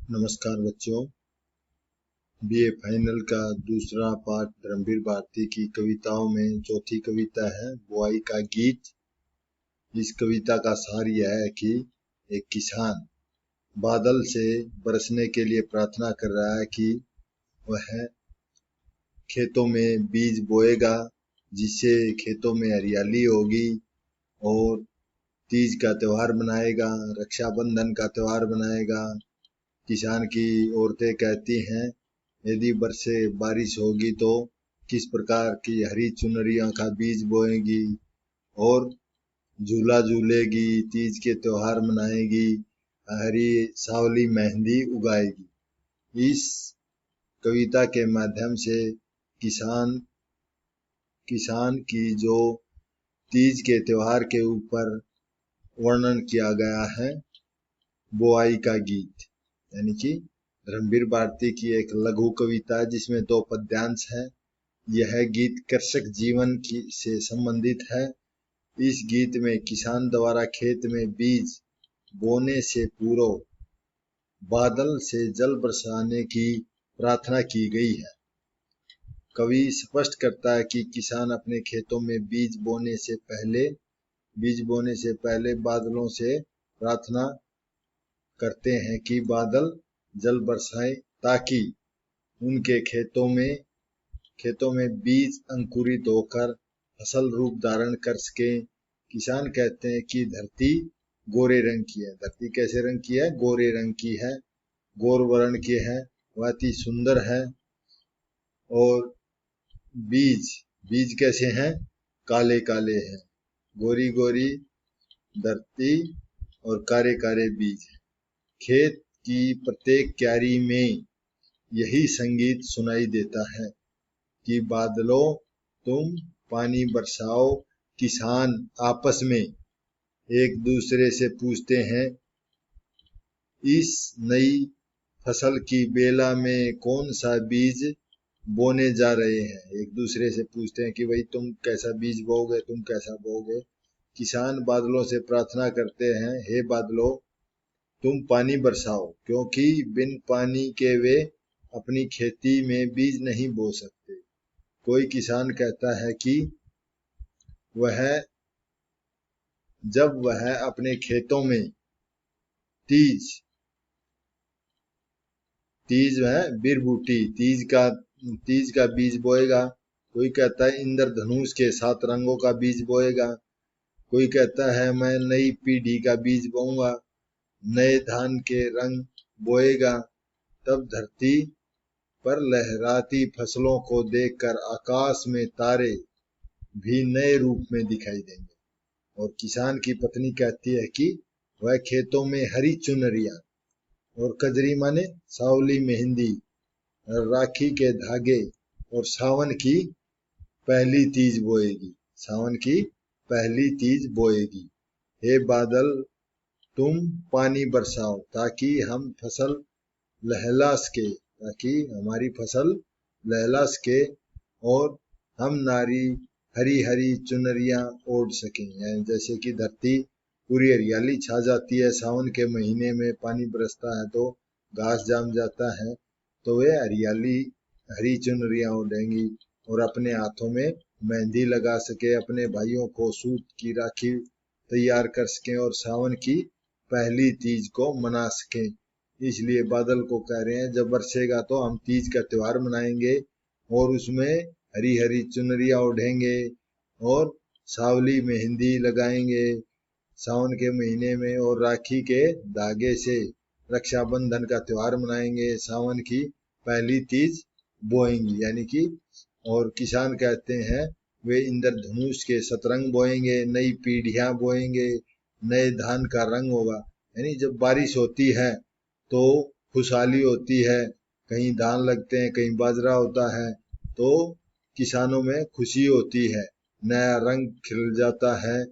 नमस्कार बच्चों, BA final का दूसरा पाठ धर्मवीर भारती की कविताओं में चौथी कविता है बुआई का गीत। इस कविता का सार यह है कि एक किसान बादल से बरसने के लिए प्रार्थना कर रहा है कि वह खेतों में बीज बोएगा, जिससे खेतों में हरियाली होगी और तीज का त्योहार मनाएगा, रक्षाबंधन का त्योहार मनाएगा। किसान की औरतें कहती हैं, यदि बारिश होगी तो किस प्रकार की हरी चुनरियों का बीज बोएगी और झूला झूलेगी, तीज के त्योहार मनाएगी, हरी सावली मेहंदी उगाएगी। इस कविता के माध्यम से किसान की जो तीज के त्योहार के ऊपर वर्णन किया गया है, बुआई का गीत, यानी कि धर्मवीर भारती की एक लघु कविता जिसमें 2 पद्यांश है। यह गीत कृषक जीवन से संबंधित है। इस गीत में किसान द्वारा खेत में बीज बोने से पूर्व बादल से जल बरसाने की प्रार्थना की गई है। कवि स्पष्ट करता है कि किसान अपने खेतों में बीज बोने से पहले बादलों से प्रार्थना करते हैं कि बादल जल बरसाएं ताकि उनके खेतों में बीज अंकुरित होकर फसल रूप धारण कर सके। किसान कहते हैं कि धरती गोरे रंग की है। धरती कैसे रंग की है? गोरे रंग की है, गौर वर्ण की है, बहुत ही सुंदर है। और बीज कैसे हैं? काले काले हैं। गोरी गोरी धरती और कारे कारे बीज। खेत की प्रत्येक क्यारी में यही संगीत सुनाई देता है कि बादलों तुम पानी बरसाओ। किसान आपस में एक दूसरे से पूछते हैं, इस नई फसल की बेला में कौन सा बीज बोने जा रहे हैं। एक दूसरे से पूछते हैं कि भाई तुम कैसा बीज बोओगे, तुम कैसा बोओगे। किसान बादलों से प्रार्थना करते हैं, हे बादलों तुम पानी बरसाओ, क्योंकि बिन पानी के वे अपनी खेती में बीज नहीं बो सकते। कोई किसान कहता है कि जब वह अपने खेतों में तीज है बिरबूटी, तीज का बीज बोएगा। कोई कहता है इंद्रधनुष के 7 रंगों का बीज बोएगा। कोई कहता है मैं नई पीढ़ी का बीज बोऊंगा, नए धान के रंग बोएगा। तब धरती पर लहराती फसलों को देखकर आकाश में तारे भी नए रूप में दिखाई देंगे। और किसान की पत्नी कहती है कि वह खेतों में हरी चुनरिया और कजरी माने सावली मेहंदी, राखी के धागे और सावन की पहली तीज बोएगी। हे बादल तुम पानी बरसाओ ताकि हमारी फसल लहला सके और हम नारी हरी हरी चुनरियां ओढ़ सकें। जैसे कि धरती पूरी हरियाली छा जाती है, सावन के महीने में पानी बरसता है तो घास जाम जाता है, तो वे हरी चुनरियां ओढ़ेंगी और अपने हाथों में मेहंदी लगा सके, अपने भाइयों को सूत की राखी तैयार कर सकें और सावन की पहली तीज को मना सकें। इसलिए बादल को कह रहे हैं, जब बरसेगा तो हम तीज का त्योहार मनाएंगे और उसमें हरी हरी चुनरिया ओढ़ेंगे और सावली मेहंदी लगाएंगे सावन के महीने में, और राखी के धागे से रक्षाबंधन का त्योहार मनाएंगे, सावन की पहली तीज बोएंगी। यानी कि और किसान कहते हैं वे इंद्रधनुष के 7 रंग बोएंगे, नई पीढ़ियां बोएंगे, नए धान का रंग होगा। यानी जब बारिश होती है तो खुशहाली होती है, कहीं धान लगते हैं, कहीं बाजरा होता है, तो किसानों में खुशी होती है, नया रंग खिल जाता है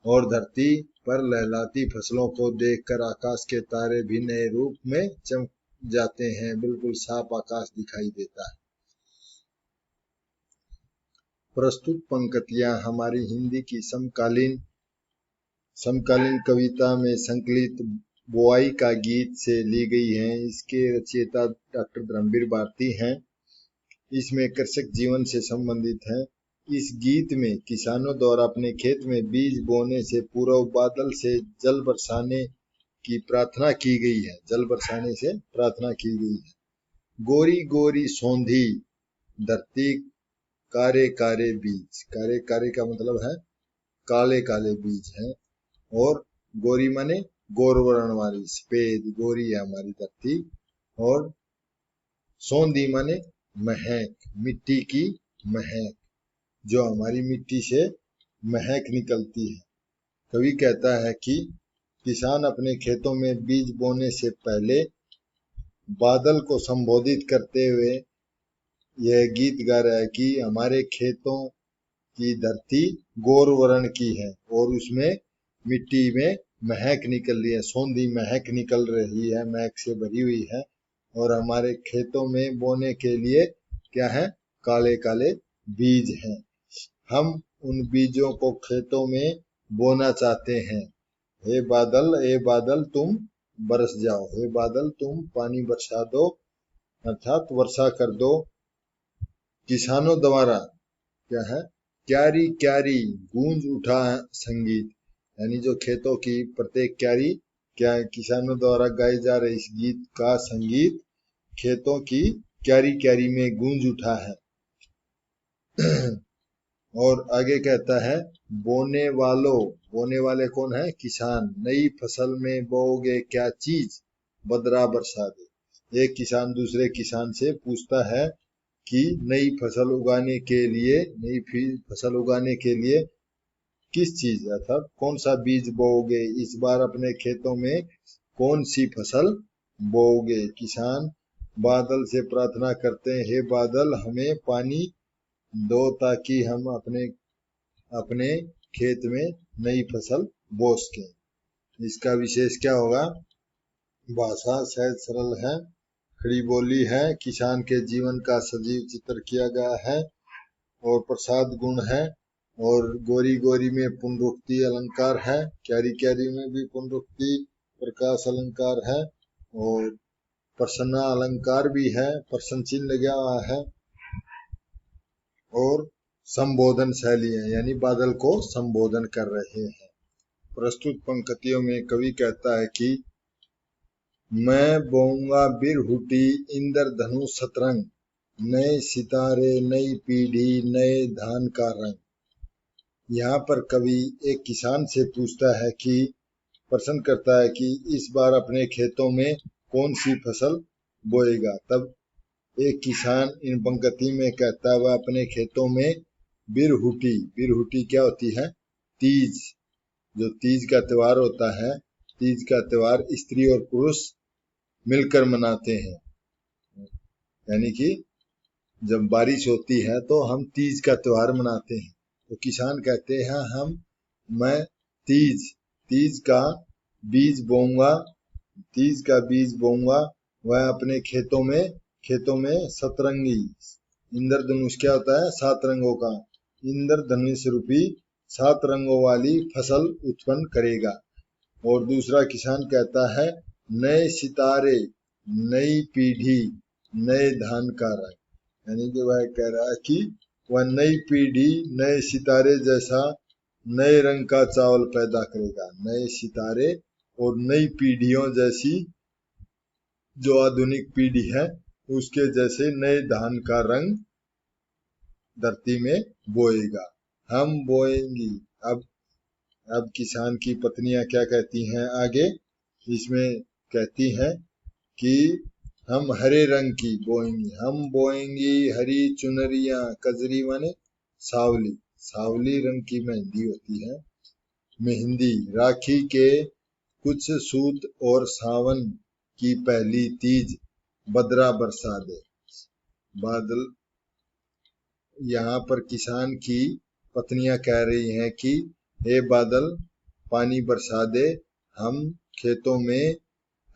और धरती पर लहलाती फसलों को देखकर आकाश के तारे भी नए रूप में चमक जाते हैं, बिल्कुल साफ आकाश दिखाई देता है। प्रस्तुत पंक्तियां हमारी हिंदी की समकालीन कविता में संकलित बुआई का गीत से ली गई है। इसके रचयिता डॉक्टर धर्मवीर भारती हैं। इसमें कृषक जीवन से संबंधित है। इस गीत में किसानों द्वारा अपने खेत में बीज बोने से पूर्व बादल से जल बरसाने की प्रार्थना की गई है। जल बरसाने से प्रार्थना की गई है। गोरी गोरी सौंधी धरती कारे कारे बीज, कारे कारे का मतलब है काले काले बीज हैं। और गोरी माने गौरवर्ण वाली, सफेद गोरी है हमारी धरती। और सौंधी माने महक, मिट्टी की महक, जो हमारी मिट्टी से महक निकलती है। कवि कहता है कि किसान अपने खेतों में बीज बोने से पहले बादल को संबोधित करते हुए यह गीत गा रहा है कि हमारे खेतों की धरती गौरवर्ण की है और उसमें मिट्टी में महक निकल रही है, सौंधी महक निकल रही है, महक से भरी हुई है। और हमारे खेतों में बोने के लिए क्या है, काले काले बीज हैं। हम उन बीजों को खेतों में बोना चाहते हैं। हे बादल तुम बरस जाओ, हे बादल तुम पानी बरसा दो, अर्थात वर्षा कर दो। किसानों द्वारा क्या है, क्यारी क्यारी गूंज उठा संगीत, यानी जो खेतों की प्रत्येक क्यारी क्या किसानों द्वारा गाए जा रहे इस गीत का संगीत खेतों की क्यारी क्यारी में गूंज उठा है। और आगे कहता है, बोने वाले कौन है, किसान, नई फसल में बोओगे क्या चीज, बदरा बरसा दे। एक किसान दूसरे किसान से पूछता है कि नई फसल उगाने के लिए किस चीज, अर्थात कौन सा बीज बोओगे, इस बार अपने खेतों में कौन सी फसल बोओगे। किसान बादल से प्रार्थना करते हैं, हे बादल हमें पानी दो ताकि हम अपने खेत में नई फसल बो सकें। इसका विशेष क्या होगा, भाषा सहज सरल है, खड़ी बोली है, किसान के जीवन का सजीव चित्र किया गया है और प्रसाद गुण है। और गोरी गोरी में पुनरुक्ति अलंकार है, क्यारी क्यारी में भी पुनरुक्ति प्रकाश अलंकार है और प्रसन्ना अलंकार भी है, प्रश्न चिन्ह लगा हुआ है। और संबोधन शैली है, यानी बादल को संबोधन कर रहे हैं। प्रस्तुत पंक्तियों में कवि कहता है कि मैं बोऊंगा बिरहुटी इंद्रधनुष सतरंग, नए सितारे नई पीढ़ी नए धान का रंग। यहाँ पर कवि एक किसान से पूछता है कि प्रश्न करता है कि इस बार अपने खेतों में कौन सी फसल बोएगा। तब एक किसान इन पंक्ति में कहता है वह अपने खेतों में बिरहुटी क्या होती है, तीज, जो तीज का त्योहार होता है, तीज का त्योहार स्त्री और पुरुष मिलकर मनाते हैं। यानी कि जब बारिश होती है तो हम तीज का त्योहार मनाते हैं। तो किसान कहते हैं मैं तीज का बीज बोऊंगा, वह अपने खेतों में सतरंगी, इंद्रधनुष क्या होता है, 7 रंगों का, इंद्रधनुष रूपी 7 रंगों वाली फसल उत्पन्न करेगा। और दूसरा किसान कहता है नए सितारे नई पीढ़ी नए धान का रंग, यानी कि वह कह रहा है कि वह नई पीढ़ी नए सितारे जैसा नए रंग का चावल पैदा करेगा। नए सितारे और नई पीढ़ियों जैसी जो आधुनिक पीढ़ी है उसके जैसे नए धान का रंग धरती में बोएगा, हम बोएंगी। अब किसान की पत्नियां क्या कहती हैं आगे, इसमें कहती हैं कि हम हरे रंग की बोएंगी, हम बोएंगी हरी चुनरियां, कजरी माने सावली रंग की मेहंदी होती है, मेहंदी राखी के कुछ सूत और सावन की पहली तीज बदरा बरसा दे। बादल, यहाँ पर किसान की पत्नियां कह रही हैं कि हे बादल पानी बरसा दे, हम खेतों में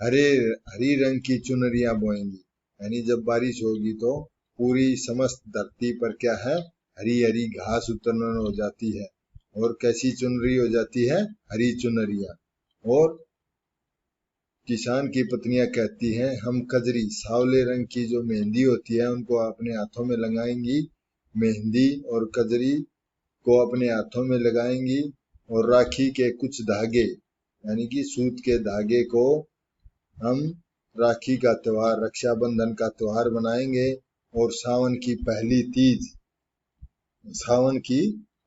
हरी रंग की चुनरियां बोएंगी। यानी जब बारिश होगी तो पूरी समस्त धरती पर क्या है, हरी हरी घास उत्पन्न हो जाती है। और कैसी चुनरी हो जाती है, हरी चुनरिया। और किसान की पत्नियां कहती हैं, हम कजरी सांवले रंग की जो मेहंदी होती है उनको अपने हाथों में लगाएंगी, मेहंदी और कजरी को अपने हाथों में लगाएंगी, और राखी के कुछ धागे यानी कि सूत के धागे को हम राखी का त्योहार, रक्षाबंधन का त्योहार बनाएंगे। और सावन की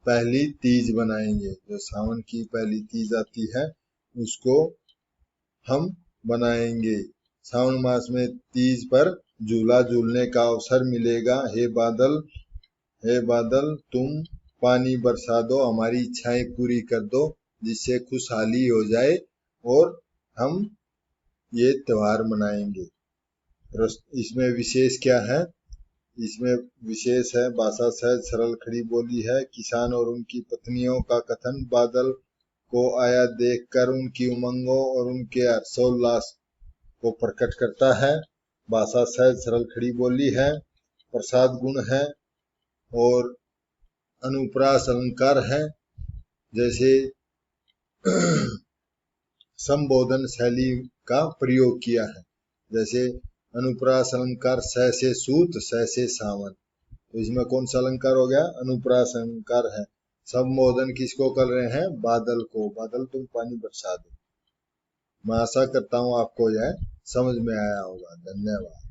पहली तीज बनाएंगे। जो सावन की पहली तीज आती है उसको हम बनाएंगे। सावन मास में तीज पर झूला झूलने का अवसर मिलेगा। हे बादल तुम पानी बरसा दो, हमारी इच्छाएं पूरी कर दो, जिससे खुशहाली हो जाए और हम ये त्योहार मनाएंगे। इसमें विशेष क्या है? इसमें विशेष है, भाषा सहज सरल खड़ी बोली है। किसान और उनकी पत्नियों का कथन बादल को आया देखकर उनकी उमंगों और उनके हर्षोल्लास को प्रकट करता है। भाषा सहज सरल खड़ी बोली है, प्रसाद गुण है और अनुप्रास अलंकार है। जैसे संबोधन शैली का प्रयोग किया है। जैसे अनुप्रास अलंकार, स से सूत, स से सावन। तो इसमें कौन सा अलंकार हो गया? अनुप्रास अलंकार है। संबोधन किसको कर रहे हैं? बादल को। बादल तुम पानी बरसा दो। मैं आशा करता हूँ आपको यह समझ में आया होगा। धन्यवाद।